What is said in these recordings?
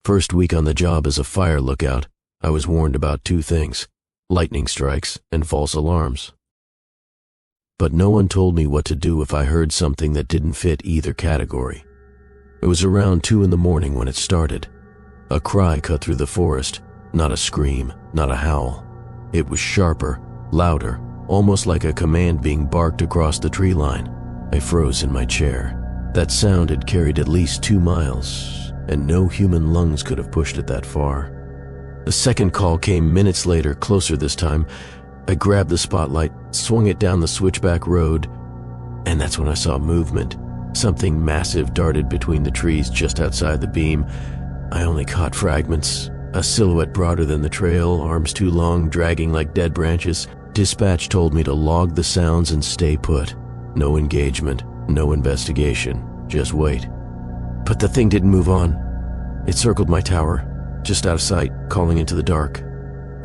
First week on the job as a fire lookout, I was warned about two things: lightning strikes and false alarms. But no one told me what to do if I heard something that didn't fit either category. It was around 2 in the morning when it started. A cry cut through the forest, not a scream, not a howl. It was sharper, louder, almost like a command being barked across the tree line. I froze in my chair. That sound had carried at least 2 miles, and no human lungs could have pushed it that far. The second call came minutes later, closer this time. I grabbed the spotlight, swung it down the switchback road, and that's when I saw movement. Something massive darted between the trees just outside the beam. I only caught fragments. A silhouette broader than the trail, arms too long, dragging like dead branches. Dispatch told me to log the sounds and stay put. No engagement, no investigation, just wait. But the thing didn't move on. It circled my tower, just out of sight, calling into the dark,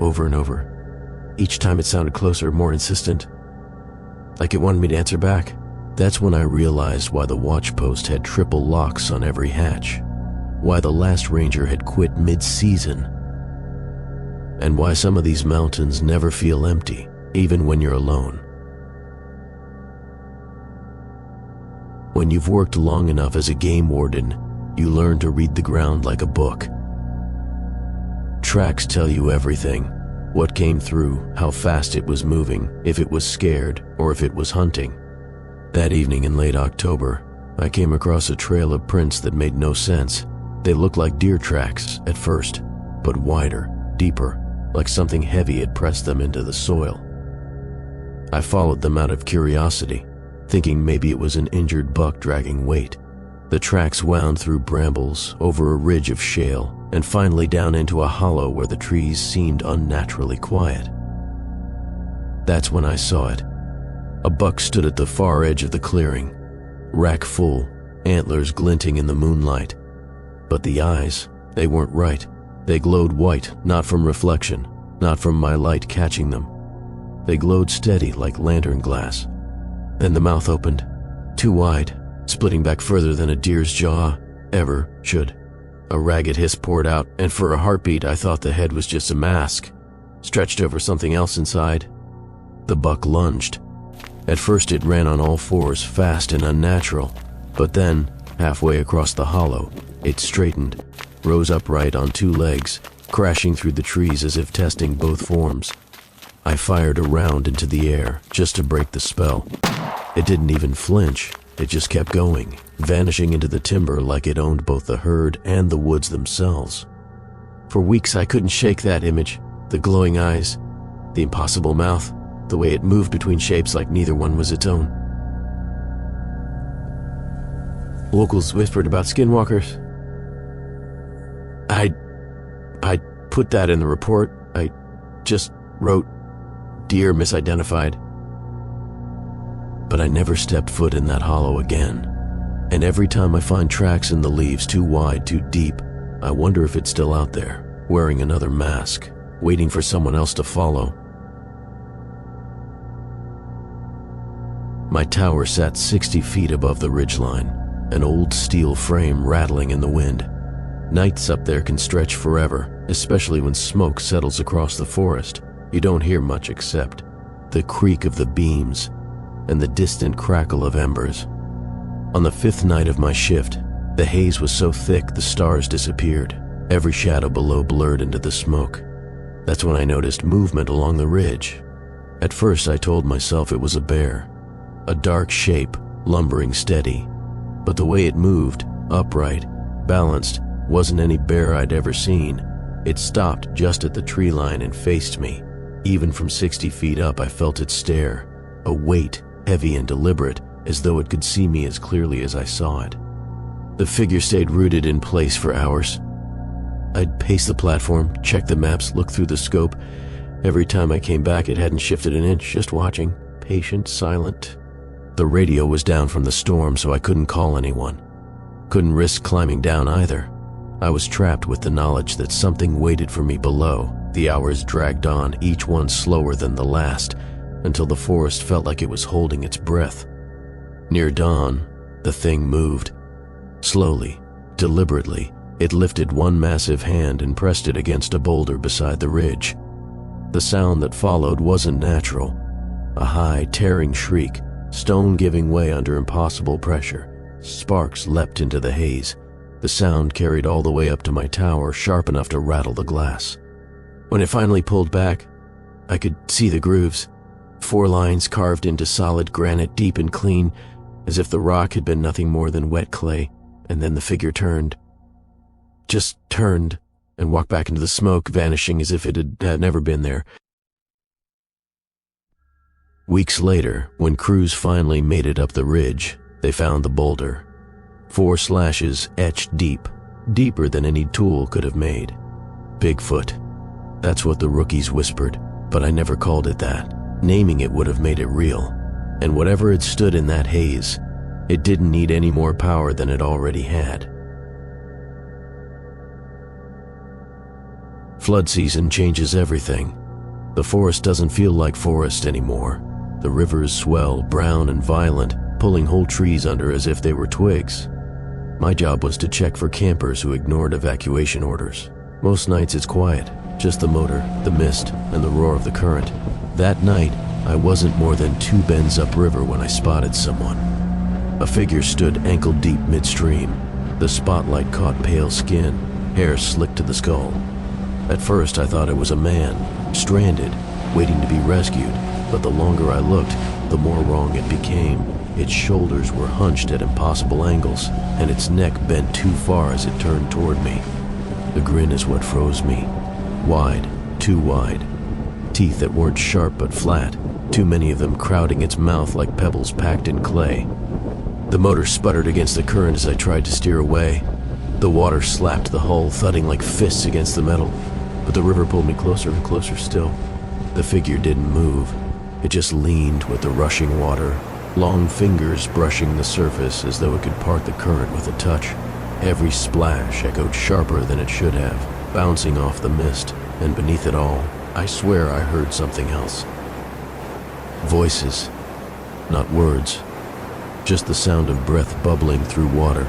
over and over. Each time it sounded closer, more insistent, like it wanted me to answer back. That's when I realized why the watch post had triple locks on every hatch, why the last ranger had quit mid-season, and why some of these mountains never feel empty, even when you're alone. When you've worked long enough as a game warden, you learn to read the ground like a book. Tracks tell you everything: what came through, how fast it was moving, if it was scared, or if it was hunting. That evening in late October, I came across a trail of prints that made no sense. They looked like deer tracks at first, but wider, deeper, like something heavy had pressed them into the soil. I followed them out of curiosity, thinking maybe it was an injured buck dragging weight. The tracks wound through brambles, over a ridge of shale, and finally down into a hollow where the trees seemed unnaturally quiet. That's when I saw it. A buck stood at the far edge of the clearing, rack full, antlers glinting in the moonlight. But the eyes, they weren't right. They glowed white, not from reflection, not from my light catching them. They glowed steady like lantern glass. Then the mouth opened, too wide, splitting back further than a deer's jaw ever should. A ragged hiss poured out, and for a heartbeat I thought the head was just a mask, stretched over something else inside. The buck lunged. At first it ran on all fours, fast and unnatural, but then, halfway across the hollow, it straightened, rose upright on 2 legs, crashing through the trees as if testing both forms. I fired a round into the air, just to break the spell. It didn't even flinch. It just kept going, vanishing into the timber like it owned both the herd and the woods themselves. For weeks I couldn't shake that image, the glowing eyes, the impossible mouth, the way it moved between shapes like neither one was its own. Locals whispered about skinwalkers. I put that in the report. I just wrote, "Deer misidentified." But I never stepped foot in that hollow again. And every time I find tracks in the leaves too wide, too deep, I wonder if it's still out there, wearing another mask, waiting for someone else to follow. My tower sat 60 feet above the ridgeline, an old steel frame rattling in the wind. Nights up there can stretch forever, especially when smoke settles across the forest. You don't hear much except the creak of the beams and the distant crackle of embers. On the 5th night of my shift, the haze was so thick the stars disappeared. Every shadow below blurred into the smoke. That's when I noticed movement along the ridge. At first I told myself it was a bear, a dark shape, lumbering steady. But the way it moved, upright, balanced, wasn't any bear I'd ever seen. It stopped just at the tree line and faced me. Even from 60 feet up, I felt it stare, a weight, heavy and deliberate, as though it could see me as clearly as I saw it. The figure stayed rooted in place for hours. I'd pace the platform, check the maps, look through the scope. Every time I came back, it hadn't shifted an inch, just watching, patient, silent. The radio was down from the storm, so I couldn't call anyone. Couldn't risk climbing down either. I was trapped with the knowledge that something waited for me below. The hours dragged on, each one slower than the last, until the forest felt like it was holding its breath. Near dawn, the thing moved. Slowly, deliberately, It lifted one massive hand and pressed it against a boulder beside the ridge. The sound that followed wasn't natural. A high, tearing shriek, stone giving way under impossible pressure. Sparks leapt into the haze. The sound carried all the way up to my tower, sharp enough to rattle the glass. When it finally pulled back, I could see the grooves. 4 lines carved into solid granite, deep and clean, as if the rock had been nothing more than wet clay, and then the figure turned. Just turned, and walked back into the smoke, vanishing as if it had never been there. Weeks later, when crews finally made it up the ridge, they found the boulder. 4 slashes etched deep, deeper than any tool could have made. Bigfoot. That's what the rookies whispered, but I never called it that. Naming it would have made it real, and whatever had stood in that haze, it didn't need any more power than it already had. Flood season changes everything. The forest doesn't feel like forest anymore. The rivers swell, brown and violent, pulling whole trees under as if they were twigs. My job was to check for campers who ignored evacuation orders. Most nights it's quiet, just the motor, the mist, and the roar of the current. That night, I wasn't more than 2 bends upriver when I spotted someone. A figure stood ankle-deep midstream. The spotlight caught pale skin, hair slicked to the skull. At first, I thought it was a man, stranded, waiting to be rescued, but the longer I looked, the more wrong it became. Its shoulders were hunched at impossible angles, and its neck bent too far as it turned toward me. The grin is what froze me. Wide, too wide. Teeth that weren't sharp but flat, too many of them crowding its mouth like pebbles packed in clay. The motor sputtered against the current as I tried to steer away. The water slapped the hull, thudding like fists against the metal, but the river pulled me closer and closer still. The figure didn't move. It just leaned with the rushing water, long fingers brushing the surface as though it could part the current with a touch. Every splash echoed sharper than it should have, bouncing off the mist, and beneath it all, I swear I heard something else. Voices, not words, just the sound of breath bubbling through water,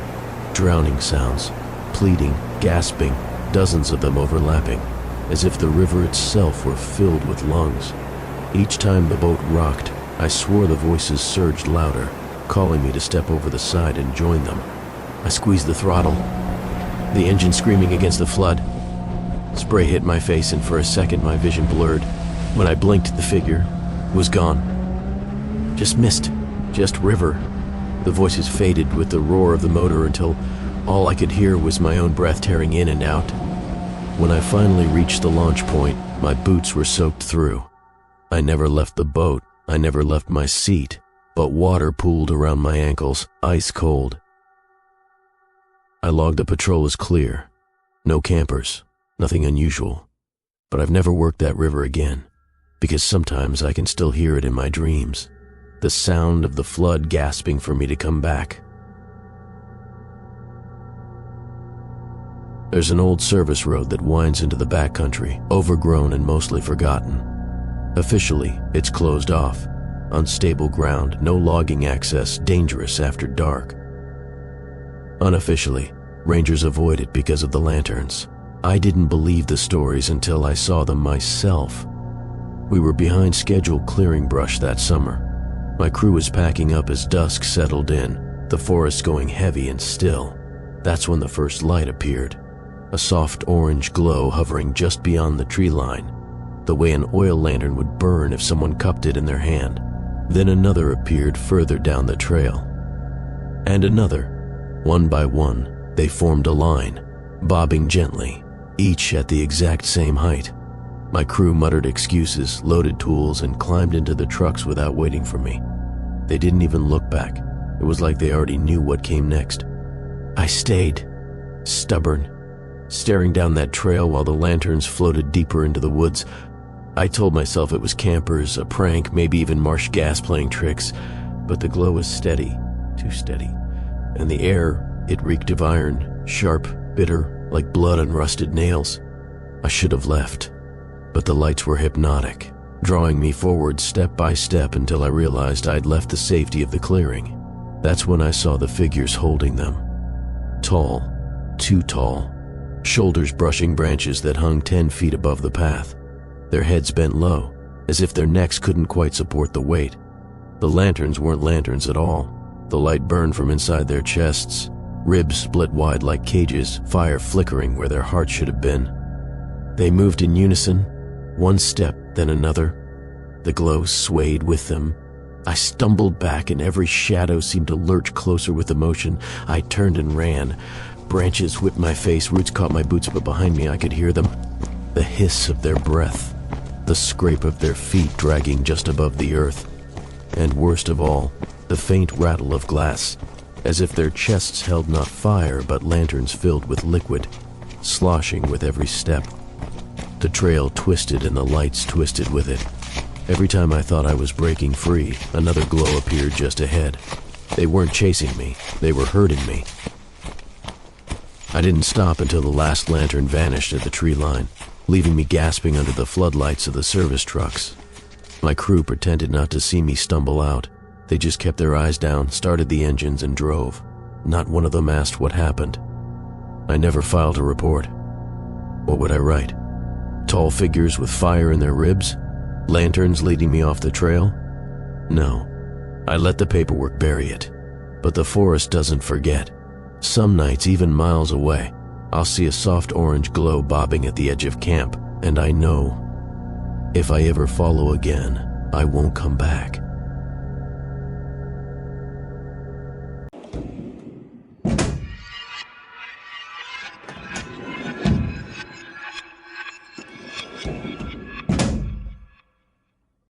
drowning sounds, pleading, gasping, dozens of them overlapping, as if the river itself were filled with lungs. Each time the boat rocked, I swore the voices surged louder, calling me to step over the side and join them. I squeezed the throttle, the engine screaming against the flood. Spray hit my face, and for a second my vision blurred. When I blinked, the figure was gone. Just mist, just river. The voices faded with the roar of the motor until all I could hear was my own breath tearing in and out. When I finally reached the launch point, my boots were soaked through. I never left the boat, I never left my seat, but water pooled around my ankles, ice cold. I logged the patrol as clear. No campers, nothing unusual. But I've never worked that river again, because sometimes I can still hear it in my dreams. The sound of the flood gasping for me to come back. There's an old service road that winds into the backcountry, overgrown and mostly forgotten. Officially, it's closed off. Unstable ground, no logging access, dangerous after dark. Unofficially, rangers avoid it because of the lanterns. I didn't believe the stories until I saw them myself. We were behind schedule clearing brush that summer. My crew was packing up as dusk settled in, the forest going heavy and still. That's when the first light appeared. A soft orange glow hovering just beyond the tree line, the way an oil lantern would burn if someone cupped it in their hand. Then another appeared further down the trail. And another. One by one, they formed a line, bobbing gently, each at the exact same height. My crew muttered excuses, loaded tools, and climbed into the trucks without waiting for me. They didn't even look back. It was like they already knew what came next. I stayed, stubborn, staring down that trail while the lanterns floated deeper into the woods. I told myself it was campers, a prank, maybe even marsh gas playing tricks, but the glow was steady, too steady. And the air, it reeked of iron, sharp, bitter, like blood on rusted nails. I should have left, but the lights were hypnotic, drawing me forward step by step until I realized I'd left the safety of the clearing. That's when I saw the figures holding them. Tall, too tall, shoulders brushing branches that hung 10 feet above the path, their heads bent low, as if their necks couldn't quite support the weight. The lanterns weren't lanterns at all. The light burned from inside their chests, ribs split wide like cages, fire flickering where their hearts should have been. They moved in unison, one step, then another. The glow swayed with them. I stumbled back and every shadow seemed to lurch closer with emotion. I turned and ran. Branches whipped my face, roots caught my boots, but behind me I could hear them. The hiss of their breath, the scrape of their feet dragging just above the earth. And worst of all, the faint rattle of glass, as if their chests held not fire but lanterns filled with liquid, sloshing with every step. The trail twisted and the lights twisted with it. Every time I thought I was breaking free, another glow appeared just ahead. They weren't chasing me, they were hurting me. I didn't stop until the last lantern vanished at the tree line, leaving me gasping under the floodlights of the service trucks. My crew pretended not to see me stumble out. They just kept their eyes down, started the engines, and drove. Not one of them asked what happened. I never filed a report. What would I write? Tall figures with fire in their ribs? Lanterns leading me off the trail? No. I let the paperwork bury it. But the forest doesn't forget. Some nights, even miles away, I'll see a soft orange glow bobbing at the edge of camp, and I know if I ever follow again, I won't come back.